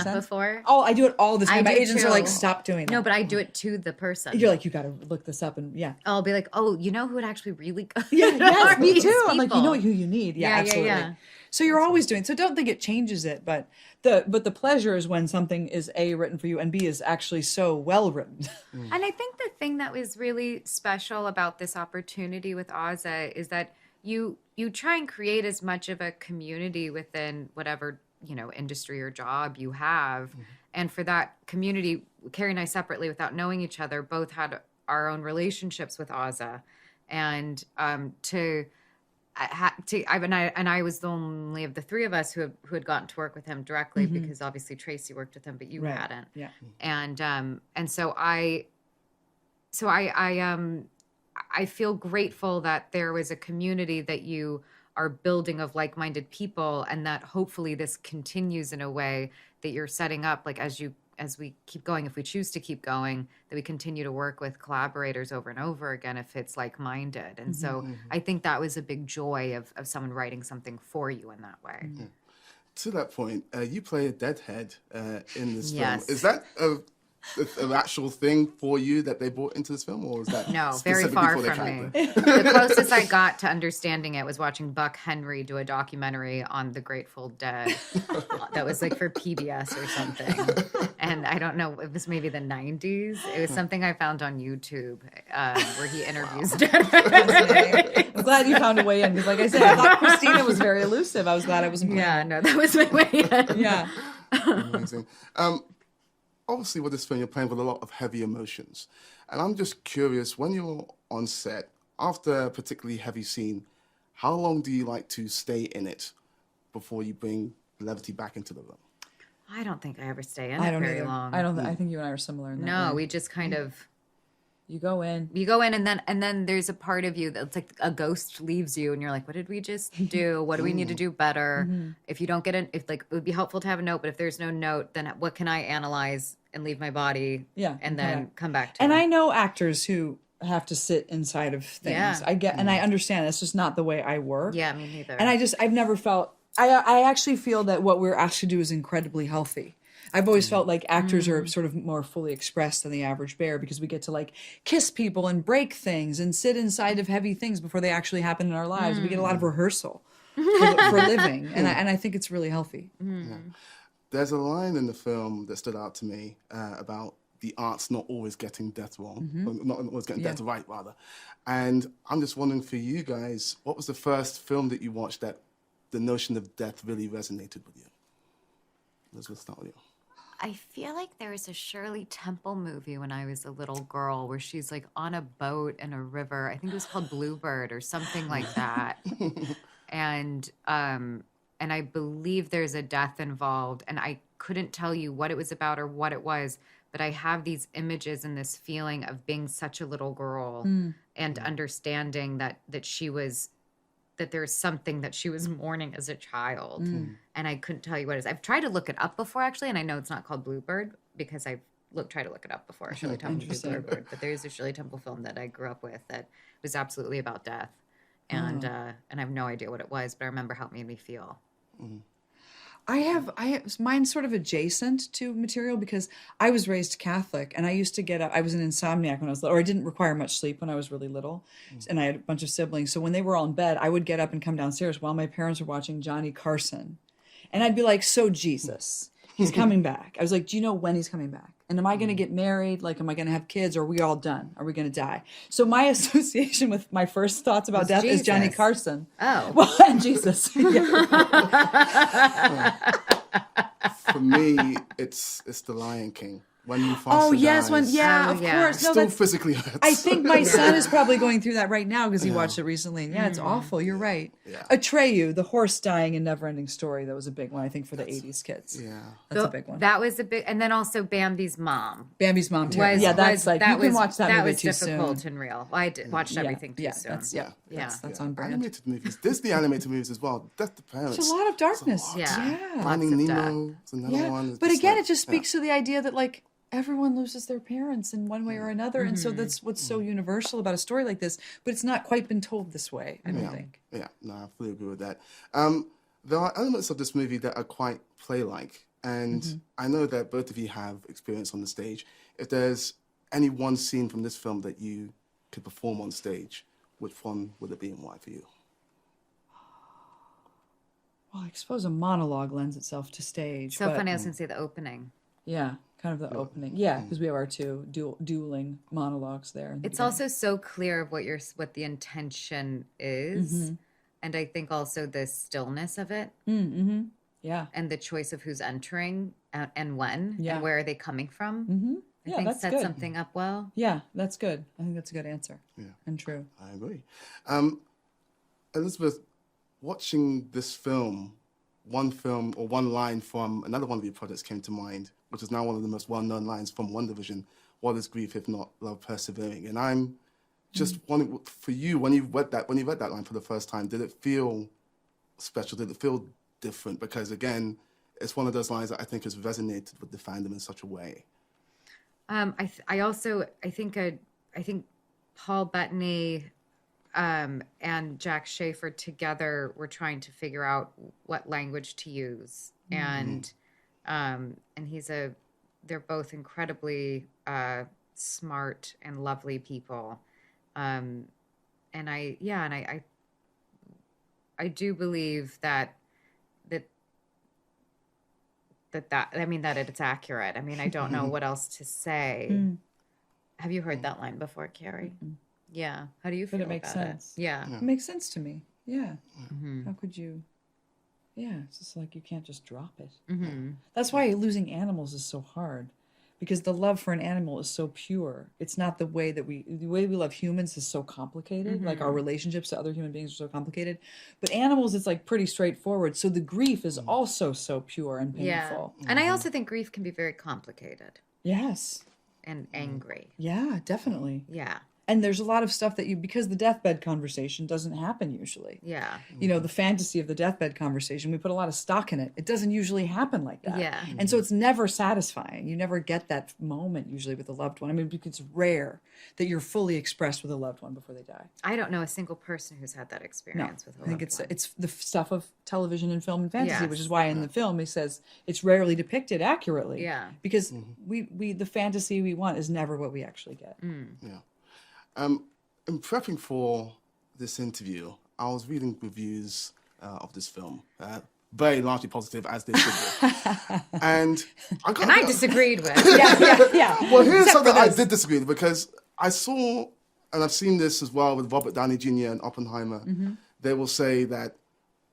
sense? before? Oh, I do it all the time. My do agents are too. like, stop doing that. No, but I do it to the person. You're like, you got to look this up, and yeah. I'll be like, oh, you know who would actually really go? Yeah, yes, are me these too. I'm like, you know people? who you need. Yeah, Yeah, yeah, absolutely. yeah. So you're always doing. So don't think it changes it, but the pleasure is when something is A, written for you, and B, is actually so well written. And I think the thing that was really special about this opportunity with Ozza is that you try and create as much of a community within whatever, industry or job you have. And for that community, Carrie and I separately, without knowing each other, both had our own relationships with Ozza. And I was the only of the three of us who had gotten to work with him directly, because obviously Tracy worked with him, but you hadn't. Yeah. And so I feel grateful that there was a community that you are building of like-minded people, and that hopefully this continues in a way that you're setting up, like as we keep going, if we choose to keep going, that we continue to work with collaborators over and over again if it's like-minded. And so I think that was a big joy of someone writing something for you in that way. To that point, you play a deadhead in this film. Yes. Is that an actual thing for you that they brought into this film, or is that No, very specifically far for their from me. character? The closest I got to understanding it was watching Buck Henry do a documentary on the Grateful Dead that was like for PBS or something. And I don't know, it was maybe the 90s. It was something I found on YouTube where he interviews dead. I'm glad you found a way in, because like I said, I thought Christina was very elusive. I was glad I wasn't playing. Yeah, no, that was my way in. Yeah. Amazing. Obviously, with this film, you're playing with a lot of heavy emotions. And I'm just curious, when you're on set, after a particularly heavy scene, how long do you like to stay in it before you bring levity back into the room? I don't think I ever stay in I it don't very either. long. I think you and I are similar in that No, way. we just kind of... You go in. and then there's a part of you that's like a ghost leaves you and you're like, what did we just do? What do we need to do better? If you don't get if like, it would be helpful to have a note, but if there's no note, then what can I analyze and leave my body? Yeah, And then come back to And it? I know actors who have to sit inside of things. Yeah. I get, and I understand it's just not the way I work. Yeah, me neither. And I've never felt, I actually feel that what we're asked to do is incredibly healthy. I've always felt like actors are sort of more fully expressed than the average bear, because we get to like kiss people and break things and sit inside of heavy things before they actually happen in our lives. We get a lot of rehearsal for living. And I think it's really healthy. Yeah. There's a line in the film that stood out to me about the arts not always getting death wrong, or not always getting death right, rather. And I'm just wondering for you guys, what was the first film that you watched that the notion of death really resonated with you? Let's start with you. I feel like there was a Shirley Temple movie when I was a little girl where she's like on a boat in a river. I think it was called Bluebird or something like that. And I believe there's a death involved, and I couldn't tell you what it was about or what it was, but I have these images and this feeling of being such a little girl and understanding that there's something that she was mourning as a child. And I couldn't tell you what it is. I've tried to look it up before, actually, and I know it's not called Bluebird because I've tried to look it up before. Shirley Temple Bluebird. But there's a Shirley Temple film that I grew up with that was absolutely about death. And I have no idea what it was, but I remember how it made me feel. I have mine's sort of adjacent to material because I was raised Catholic, and I used to get up. I was an insomniac when I was little, or I didn't require much sleep when I was really little, and I had a bunch of siblings. So when they were all in bed, I would get up and come downstairs while my parents were watching Johnny Carson, and I'd be like, "So Jesus, he's coming back." I was like, "Do you know when he's coming back? And am I going to get married? Like, am I going to have kids? Or are we all done? Are we going to die?" So my association with my first thoughts about death is Johnny Carson. Oh. Well, and Jesus. For me, it's The Lion King. When Mufasa yes, dies, of yeah. course. No, still that's, physically hurts. I think my son is probably going through that right now because he watched it recently. And it's awful. You're right. Yeah. Atreyu, the horse dying in Neverending Story, that was a big one, I think, for the 80s kids. Yeah. That's a big one. That was a big, and then also Bambi's mom. Bambi's mom, too. Was, Yeah, that's was, like, that you can was, watch that movie was too difficult soon. and real. I watched everything too soon. That's on brand. Animated movies. Disney animated movies as well. Death to Parents. There's a lot of darkness. Yeah. Lots Finding of Nemo is another one. It's But just again, like, it just speaks to the idea that, like, everyone loses their parents in one way or another. And so that's what's so universal about a story like this. But it's not quite been told this way, I don't think. Yeah, no, I fully agree with that. There are elements of this movie that are quite play-like. And I know that both of you have experience on the stage. If there's any one scene from this film that you could perform on stage, which one would it be and why for you? Well, I suppose a monologue lends itself to stage. So but funny, I was going to say the opening. Yeah, kind of the opening. Yeah, because we have our two dueling monologues there. It's also so clear of what the intention is. And I think also the stillness of it. Yeah. And the choice of who's entering and when Yeah. and where are they coming from. I Yeah, think that's sets good. something up well. Yeah, that's good. I think that's a good answer. Yeah. And true. I agree. Elizabeth, watching this film, one line from another one of your projects came to mind, which is now one of the most well-known lines from One Division. What is grief if not love persevering? And I'm just wondering, for you, when you read that line for the first time, did it feel special? Did it feel different? Because again, it's one of those lines that I think has resonated with the fandom in such a way. I think Paul Bettany and Jack Schaefer together were trying to figure out what language to use, and they're both incredibly smart and lovely people, and I do believe that it's accurate. I mean, I don't know what else to say. Have you heard that line before, Carrie? Yeah. How do you feel But it makes about sense. it? Yeah. It makes sense to me. Yeah. How could you? Yeah, it's just like you can't just drop it. That's why losing animals is so hard, because the love for an animal is so pure. It's not the way we love humans is so complicated. Like our relationships to other human beings are so complicated, but animals, it's like pretty straightforward. So the grief is also so pure and painful. Yeah. And I also think grief can be very complicated Yes. and angry. Yeah, definitely. Yeah. And there's a lot of stuff that because the deathbed conversation doesn't happen usually. Yeah. You know, the fantasy of the deathbed conversation, we put a lot of stock in it. It doesn't usually happen like that. Yeah. And so it's never satisfying. You never get that moment usually with a loved one. I mean, because it's rare that you're fully expressed with a loved one before they die. I don't know a single person who's had that experience with a I think loved one. it's the stuff of television and film and fantasy, Yes. which is why in the film he says it's rarely depicted accurately. Yeah. Because we the fantasy we want is never what we actually get. Yeah. In prepping for this interview, I was reading reviews of this film, very largely positive, as they should be. And I disagreed with. Yeah. Well, here's something I did disagree with, because I saw, and I've seen this as well with Robert Downey Jr. and Oppenheimer. They will say that,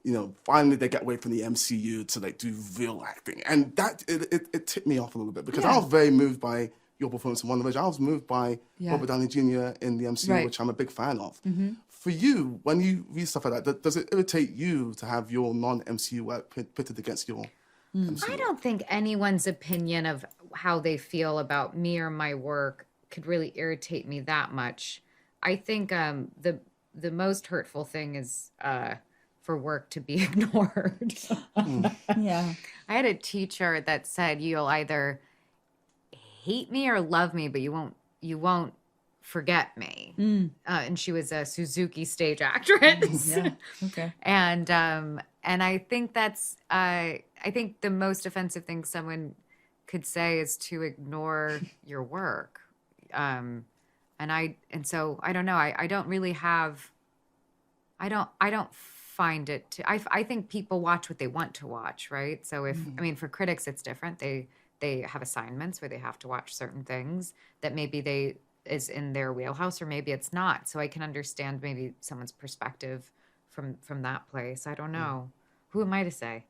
you know, finally they get away from the MCU to like do real acting, and that it tipped me off a little bit, because I was very moved by your performance in One Division. I was moved by Robert Downey Jr. in the MCU, which I'm a big fan of. For you, when you read stuff like that, does it irritate you to have your non-MCU work pitted against your MCU? I don't think anyone's opinion of how they feel about me or my work could really irritate me that much. I think the most hurtful thing is for work to be ignored. Yeah. I had a teacher that said, you'll either hate me or love me, but you won't forget me. And she was a Suzuki stage actress. Yeah. Okay. And I think that's I think the most offensive thing someone could say is to ignore your work. So I don't know. I don't really have. I don't find it. I think people watch what they want to watch, right? So if I mean, for critics, it's different. They have assignments where they have to watch certain things that maybe is in their wheelhouse, or maybe it's not. So I can understand maybe someone's perspective from that place. I don't know. Who am I to say?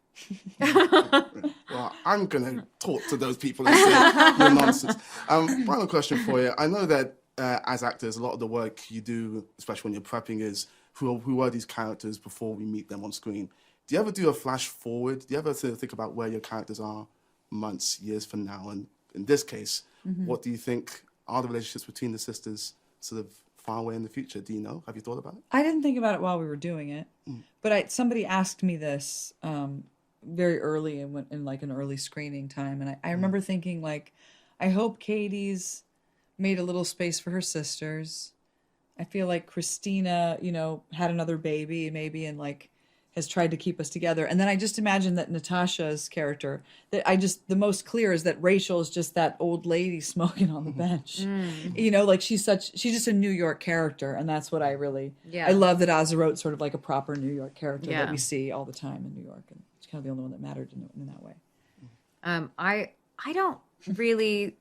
Well, I'm going to talk to those people and say you're nonsense. Final question for you. I know that as actors, a lot of the work you do, especially when you're prepping, is who are these characters before we meet them on screen. Do you ever do a flash forward? Do you ever sort of think about where your characters are months, years from now? And in this case, what do you think are the relationships between the sisters sort of far away in the future? Do you know? Have you thought about it? I didn't think about it while we were doing it, but somebody asked me this very early in like an early screening time, and I remember thinking, like, I hope Katie's made a little space for her sisters. I feel like Christina, you know, had another baby maybe, and like has tried to keep us together. And then I just imagine that Natasha's character, the most clear is that Rachel is just that old lady smoking on the bench. You know, like she's just a New York character, and that's what I really I love that Ozza wrote sort of like a proper New York character that we see all the time in New York, and it's kind of the only one that mattered in that way. I don't really.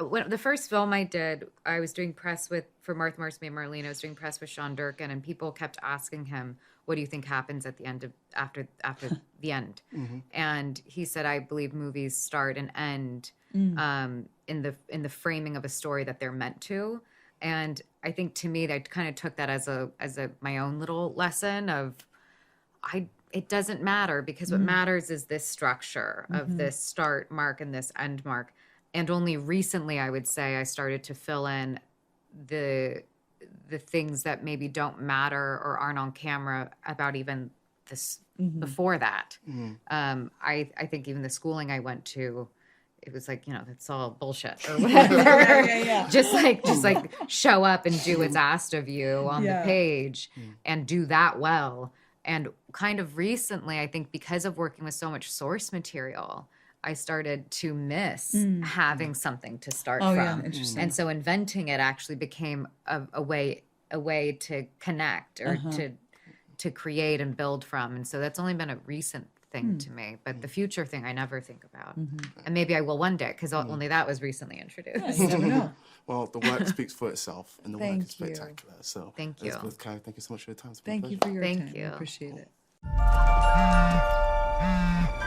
When the first film I did, I was doing press for Martha Marcy and Marlene. I was doing press with Sean Durkin, and people kept asking him, "What do you think happens at the end of after the end?" And he said, "I believe movies start and end in the framing of a story that they're meant to." And I think to me, I kind of took that as my own little lesson of it doesn't matter, because what matters is this structure of this start mark and this end mark. And only recently, I would say, I started to fill in the things that maybe don't matter or aren't on camera about even this before that. I think even the schooling I went to, it was like, that's all bullshit or whatever. Just like show up and do what's asked of you on the page and do that well. And kind of recently, I think because of working with so much source material, I started to miss having something to start from. Yeah, interesting. And so inventing it actually became a way to connect or to create and build from. And so that's only been a recent thing to me. But the future thing I never think about. And maybe I will one day, because only that was recently introduced. You never know. Well, the work speaks for itself, and the work is Thank you. spectacular. So Thank you. Elizabeth, Carrie, thank you so much for your time. It's been a Thank you pleasure. for your Thank time. you. I appreciate it.